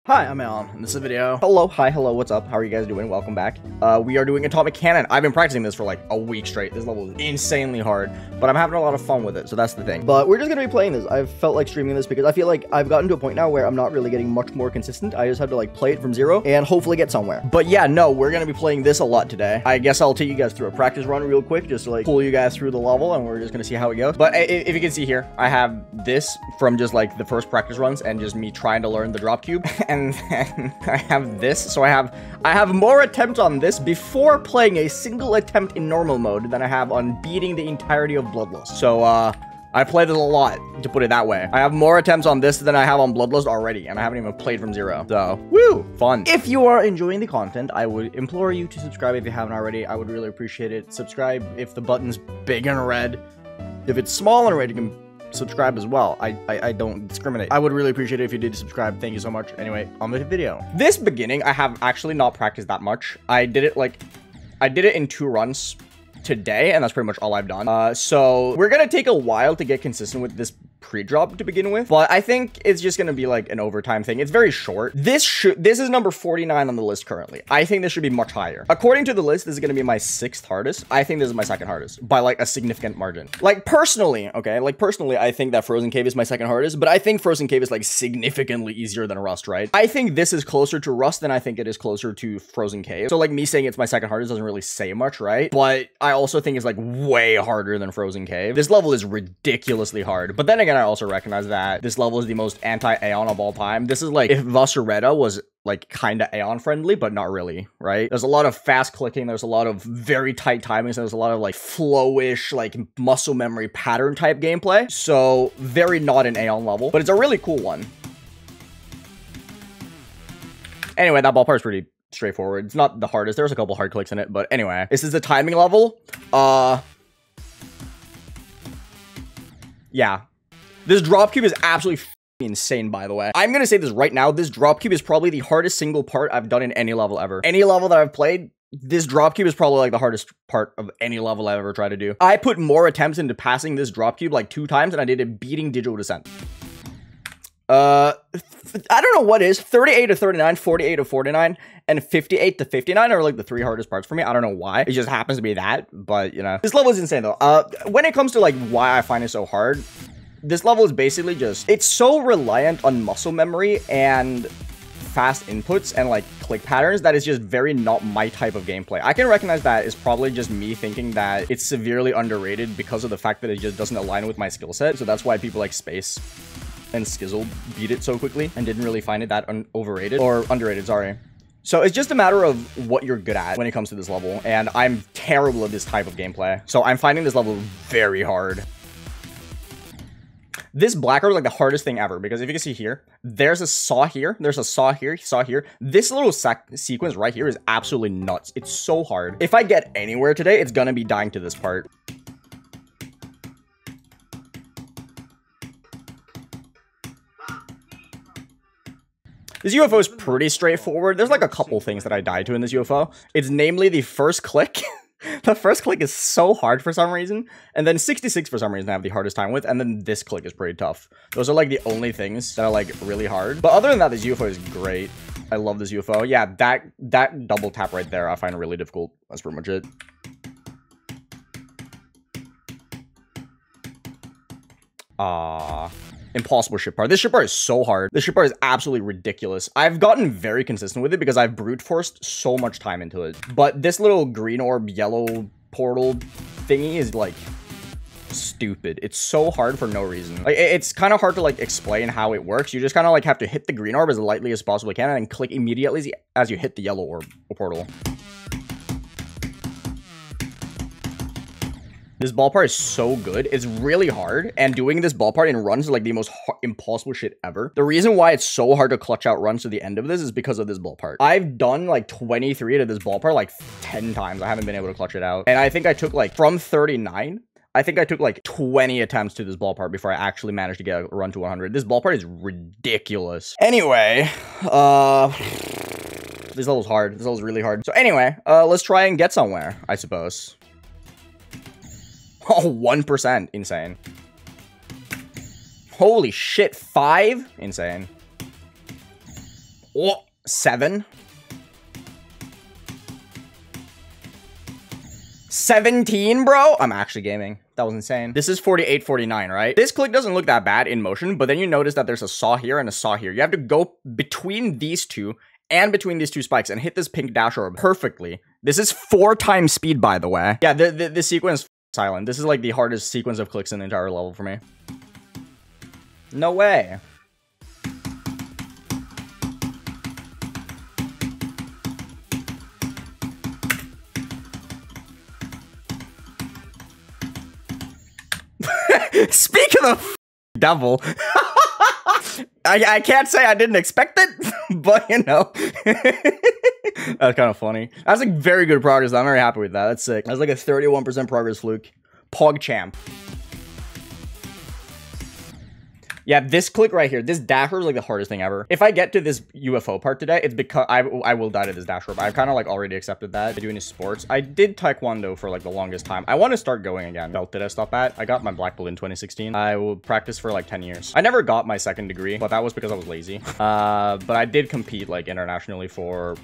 Hi, I'm Aeon, and this is a video. Hello, hi, hello, what's up? How are you guys doing? Welcome back. We are doing Atomic Cannon. I've been practicing this for like a week straight. This level is insanely hard, but I'm having a lot of fun with it, so that's the thing. But we're just gonna be playing this. I've felt like streaming this because I feel like I've gotten to a point now where I'm not really getting much more consistent. I just have to like play it from zero and hopefully get somewhere. But yeah, no, we're gonna be playing this a lot today. I guess I'll take you guys through a practice run real quick, just to like pull you guys through the level, and we're just gonna see how it goes. But if you can see here, I have this from just like the first practice runs and just me trying to learn the drop cube, and then I have this, so I have more attempts on this before playing a single attempt in normal mode than I have on beating the entirety of Bloodlust. So, I play this a lot, to put it that way. I have more attempts on this than I have on Bloodlust already, and I haven't even played from zero. So, woo, fun. If you are enjoying the content, I would implore you to subscribe if you haven't already. I would really appreciate it. Subscribe if the button's big and red. If it's small and red, you can subscribe as well. I don't discriminate. I would really appreciate it if you did subscribe. Thank you so much. Anyway, on with the video. This beginning, I have actually not practiced that much. I did it in 2 runs today, and that's pretty much all I've done. So we're gonna take a while to get consistent with this pre-drop to begin with, but I think it's just gonna be like an overtime thing. It's very short. This is number 49 on the list currently. I think this should be much higher. According to the list, this is gonna be my 6th hardest. I think this is my 2nd hardest by like a significant margin. Like personally, okay, like personally, I think that Frozen Cave is my 2nd hardest, but I think Frozen Cave is like significantly easier than Rust, right? I think this is closer to Rust than I think it is closer to Frozen Cave. So like me saying it's my 2nd hardest doesn't really say much, right? But I also think it's like way harder than Frozen Cave. This level is ridiculously hard, but then again, I also recognize that this level is the most anti-Aeon of all time. This is like if Vasureta was like kind of Aeon friendly, but not really, right? There's a lot of fast clicking, there's a lot of very tight timings, there's a lot of like flowish, like muscle memory pattern type gameplay. So very not an Aeon level, but it's a really cool one. Anyway, that ball part is pretty straightforward. It's not the hardest. There's a couple hard clicks in it, but anyway, this is the timing level. Yeah. This drop cube is absolutely insane, by the way. I'm gonna say this right now. This drop cube is probably the hardest single part I've done in any level ever. Any level that I've played, this drop cube is probably like the hardest part of any level I've ever tried to do. I put more attempts into passing this drop cube like 2 times than I did at beating Digital Descent. I don't know what is 38 to 39, 48 to 49, and 58 to 59 are like the 3 hardest parts for me. I don't know why. It just happens to be that, but you know. This level is insane though. When it comes to like why I find it so hard, this level is basically just, it's so reliant on muscle memory and fast inputs and like click patterns that is just very not my type of gameplay. I can recognize that is probably just me thinking that it's severely underrated because of the fact that it just doesn't align with my skill set. So that's why people like Space and Skizzle beat it so quickly and didn't really find it that overrated or underrated, sorry. So it's just a matter of what you're good at when it comes to this level, and I'm terrible at this type of gameplay. So I'm finding this level very hard. This black art is like the hardest thing ever, because if you can see here, there's a saw here, there's a saw here, saw here. This little sequence right here is absolutely nuts. It's so hard. If I get anywhere today, it's gonna be dying to this part. This UFO is pretty straightforward. There's like a couple things that I died to in this UFO. It's namely the first click. The first click is so hard for some reason, and then 66 for some reason I have the hardest time with, and then this click is pretty tough. Those are like the only things that are like really hard. But other than that, this UFO is great. I love this UFO. Yeah, that double tap right there I find really difficult. That's pretty much it. Impossible ship part. This ship part is so hard. This ship part is absolutely ridiculous. I've gotten very consistent with it because I've brute forced so much time into it. But this little green orb, yellow portal thingy is like stupid. It's so hard for no reason. Like it's kind of hard to like explain how it works. You just kind of like have to hit the green orb as lightly as possibly can and then click immediately as you hit the yellow orb portal. This ball part is so good. It's really hard, and doing this ball part in runs is like the most impossible shit ever. The reason why it's so hard to clutch out runs to the end of this is because of this ball part. I've done like 23 to this ball part like 10 times. I haven't been able to clutch it out. And I think I took like from 39, I think I took like 20 attempts to this ball part before I actually managed to get a run to 100. This ball part is ridiculous. Anyway, this level's hard. This level's really hard. So anyway, let's try and get somewhere, I suppose. Oh, 1%. Insane. Holy shit. 5? Insane. Oh, 7. 17, bro? I'm actually gaming. That was insane. This is 48, 49, right? This click doesn't look that bad in motion, but then you notice that there's a saw here and a saw here. You have to go between these two and between these two spikes and hit this pink dash orb perfectly. This is 4 times speed, by the way. Yeah, the sequence is silent. This is like the hardest sequence of clicks in the entire level for me. No way. Speak of the devil. I can't say I didn't expect it, but you know. That's kind of funny. That's like very good progress. I'm very happy with that. That's sick. That's like a 31% progress fluke. Pogchamp. Yeah, this click right here, this dash orb is like the hardest thing ever. If I get to this UFO part today, it's because I will die to this dash orb. I've kind of like already accepted that. I do any sports. I did Taekwondo for like the longest time. I want to start going again. Belt did I stop at? I got my black belt in 2016. I will practice for like 10 years. I never got my 2nd degree, but that was because I was lazy. But I did compete like internationally for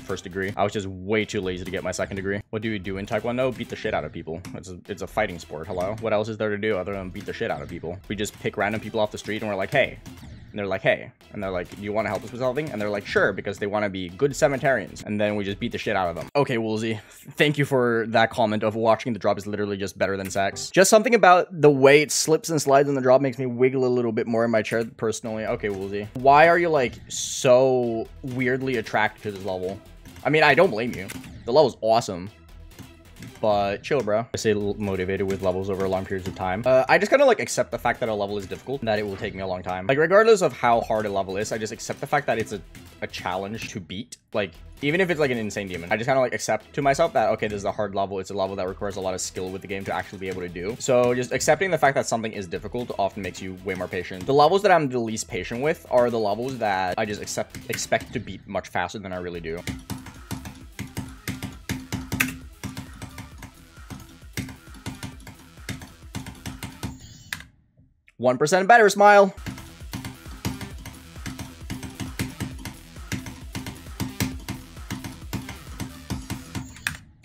1st degree. I was just way too lazy to get my 2nd degree. What do you do in Taekwondo? Beat the shit out of people. It's a fighting sport. Hello? What else is there to do other than beat the shit out of people? We just pick random people off the street and we're like, hey. And they're like, hey. And they're like, do you want to help us with something? And they're like, sure, because they want to be good cemeterians. And then we just beat the shit out of them. Okay, Woolsey. Thank you for that comment of watching the drop is literally just better than sex. Just something about the way it slips and slides in the drop makes me wiggle a little bit more in my chair personally. Okay, Woolsey. Why are you like so weirdly attracted to this level? I mean, I don't blame you. The level's awesome. But chill, bro. I stay motivated with levels over long periods of time. I just kind of like accept the fact that a level is difficult and that it will take me a long time. Like regardless of how hard a level is, I just accept the fact that it's a challenge to beat. Like even if it's like an insane demon, I just kind of like accept to myself that, okay, this is a hard level. It's a level that requires a lot of skill with the game to actually be able to do. So just accepting the fact that something is difficult often makes you way more patient. The levels that I'm the least patient with are the levels that I just expect to beat much faster than I really do. %1 better, smile.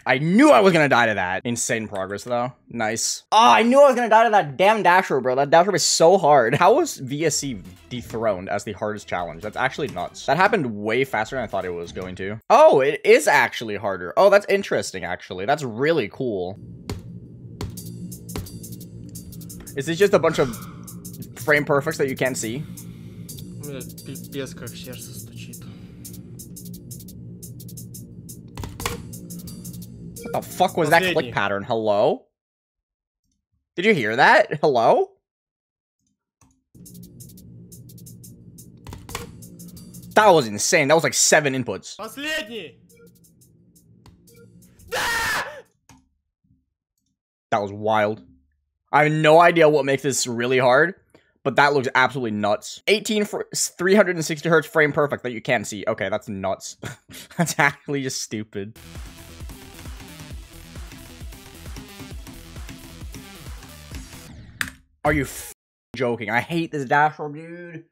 I knew I was gonna die to that. Insane progress, though. Nice. Oh, I knew I was gonna die to that damn dash orb, bro. That dash orb is so hard. How was VSC dethroned as the hardest challenge? That's actually nuts. That happened way faster than I thought it was going to. Oh, it is actually harder. Oh, that's interesting, actually. That's really cool. Is this just a bunch of frame perfects that you can't see? What the fuck was that click pattern? Hello? Did you hear that? Hello? That was insane. That was like 7 inputs. That was wild. I have no idea what makes this really hard, but that looks absolutely nuts. 360 hertz frame perfect that you can't see. Okay, that's nuts. That's actually just stupid. Are you joking? I hate this dash orb, dude.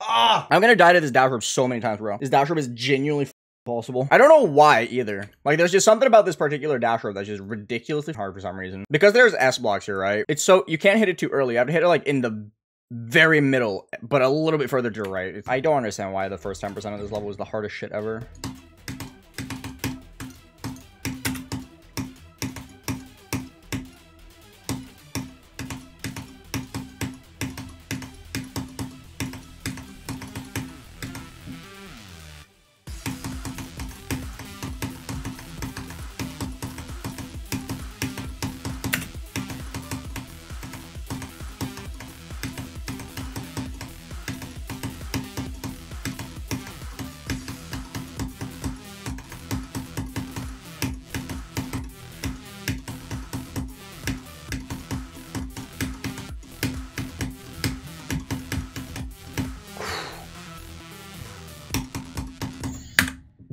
Ah! I'm gonna die to this dash orb so many times, bro. This dash orb is genuinely impossible. I don't know why either. Like, there's just something about this particular dash orb that's just ridiculously hard for some reason. Because there's S blocks here, right? It's so you can't hit it too early. You have to hit it like in the very middle, but a little bit further to the right. I don't understand why the first 10% of this level is the hardest shit ever.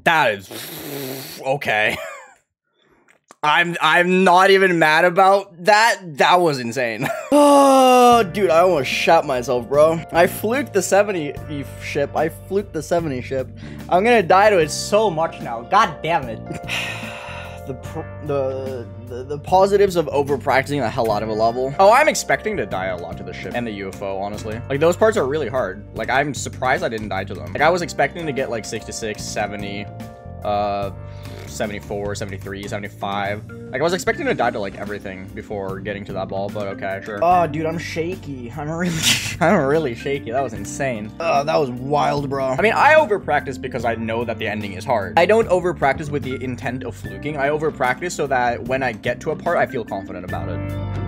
That is okay. I'm not even mad about that. That was insane. Oh, dude, I almost shot myself, bro. I fluked the 70 ship. I fluked the 70 ship. I'm gonna die to it so much now. God damn it. The positives of over practicing the hell out of a level. Oh, I'm expecting to die a lot to the ship and the UFO, honestly. Like, those parts are really hard. Like, I'm surprised I didn't die to them. Like, I was expecting to get like 66, 70, 74, 73, 75. Like, I was expecting to die to like everything before getting to that ball, but okay, sure. Oh, dude, I'm shaky. I'm really shaky. That was insane. That was wild, bro. I mean, I over practice because I know that the ending is hard. I don't over practice with the intent of fluking. I over practice so that when I get to a part, I feel confident about it.